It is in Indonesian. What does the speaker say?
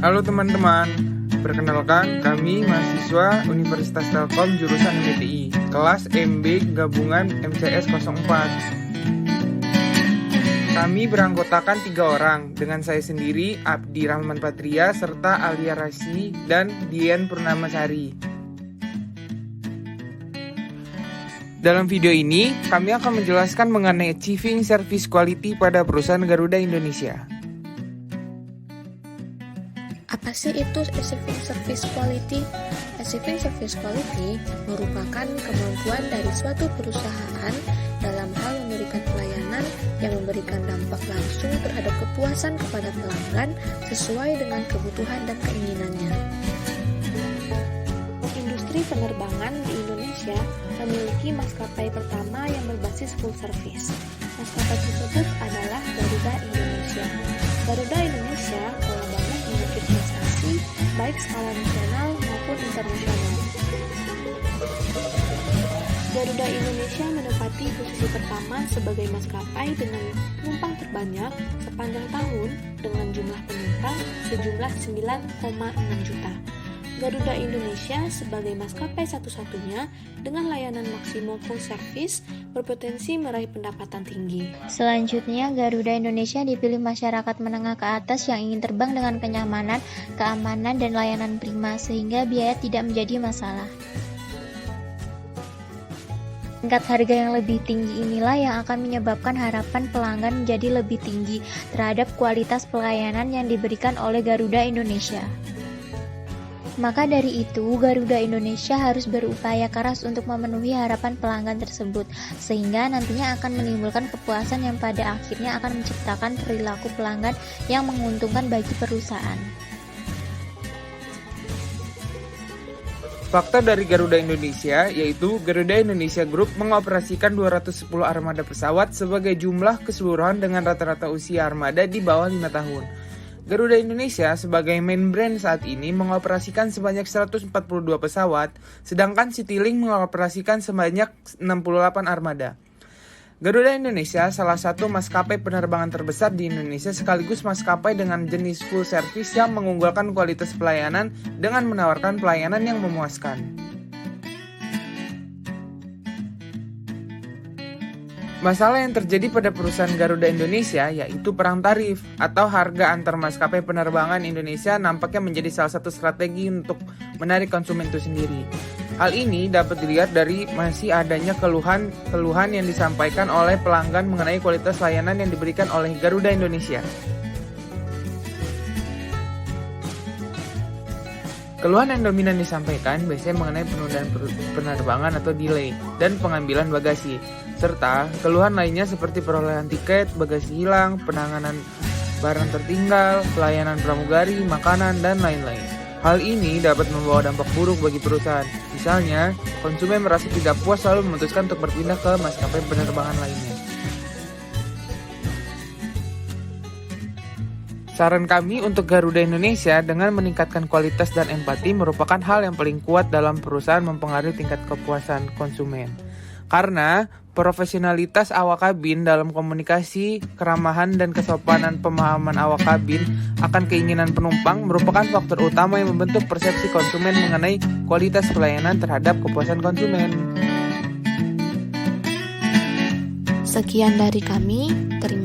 Halo teman-teman, perkenalkan kami mahasiswa Universitas Telkom jurusan MTI, kelas MB gabungan MCS 04. Kami beranggotakan 3 orang, dengan saya sendiri, Abdi Rahman Patria, serta Alia Rasi dan Dian Purnamasari. Dalam video ini, kami akan menjelaskan mengenai Achieving Service Quality pada perusahaan Garuda Indonesia. Apa sih itu Achieving Service Quality? Achieving Service Quality merupakan kemampuan dari suatu perusahaan dalam hal memberikan pelayanan yang memberikan dampak langsung terhadap kepuasan kepada pelanggan sesuai dengan kebutuhan dan keinginannya. Industri penerbangan di Indonesia memiliki maskapai pertama yang berbasis full service. Maskapai tersebut adalah Garuda Indonesia. Garuda Indonesia telah banyak memiliki prestasi baik skala nasional maupun internasional. Garuda Indonesia menempati posisi pertama sebagai maskapai dengan penumpang terbanyak sepanjang tahun dengan jumlah penumpang sejumlah 9,6 juta. Garuda Indonesia sebagai maskapai satu-satunya dengan layanan maksimum full service berpotensi meraih pendapatan tinggi. Selanjutnya, Garuda Indonesia dipilih masyarakat menengah ke atas yang ingin terbang dengan kenyamanan, keamanan, dan layanan prima sehingga biaya tidak menjadi masalah. Tingkat harga yang lebih tinggi inilah yang akan menyebabkan harapan pelanggan menjadi lebih tinggi terhadap kualitas pelayanan yang diberikan oleh Garuda Indonesia. Maka dari itu, Garuda Indonesia harus berupaya keras untuk memenuhi harapan pelanggan tersebut, sehingga nantinya akan menimbulkan kepuasan yang pada akhirnya akan menciptakan perilaku pelanggan yang menguntungkan bagi perusahaan. Fakta dari Garuda Indonesia yaitu Garuda Indonesia Group mengoperasikan 210 armada pesawat sebagai jumlah keseluruhan dengan rata-rata usia armada di bawah 5 tahun. Garuda Indonesia sebagai main brand saat ini mengoperasikan sebanyak 142 pesawat, sedangkan Citylink mengoperasikan sebanyak 68 armada. Garuda Indonesia salah satu maskapai penerbangan terbesar di Indonesia sekaligus maskapai dengan jenis full service yang mengunggulkan kualitas pelayanan dengan menawarkan pelayanan yang memuaskan. Masalah yang terjadi pada perusahaan Garuda Indonesia yaitu perang tarif atau harga antar maskapai penerbangan Indonesia nampaknya menjadi salah satu strategi untuk menarik konsumen itu sendiri. Hal ini dapat dilihat dari masih adanya keluhan yang disampaikan oleh pelanggan mengenai kualitas layanan yang diberikan oleh Garuda Indonesia. Keluhan yang dominan disampaikan biasanya mengenai penundaan penerbangan atau delay dan pengambilan bagasi, serta keluhan lainnya seperti perolehan tiket, bagasi hilang, penanganan barang tertinggal, pelayanan pramugari, makanan, dan lain-lain. Hal ini dapat membawa dampak buruk bagi perusahaan. Misalnya, konsumen merasa tidak puas lalu memutuskan untuk berpindah ke maskapai penerbangan lainnya. Saran kami untuk Garuda Indonesia dengan meningkatkan kualitas dan empati merupakan hal yang paling kuat dalam perusahaan mempengaruhi tingkat kepuasan konsumen. Karena profesionalitas awak kabin dalam komunikasi, keramahan, dan kesopanan pemahaman awak kabin akan keinginan penumpang merupakan faktor utama yang membentuk persepsi konsumen mengenai kualitas pelayanan terhadap kepuasan konsumen. Sekian dari kami, terima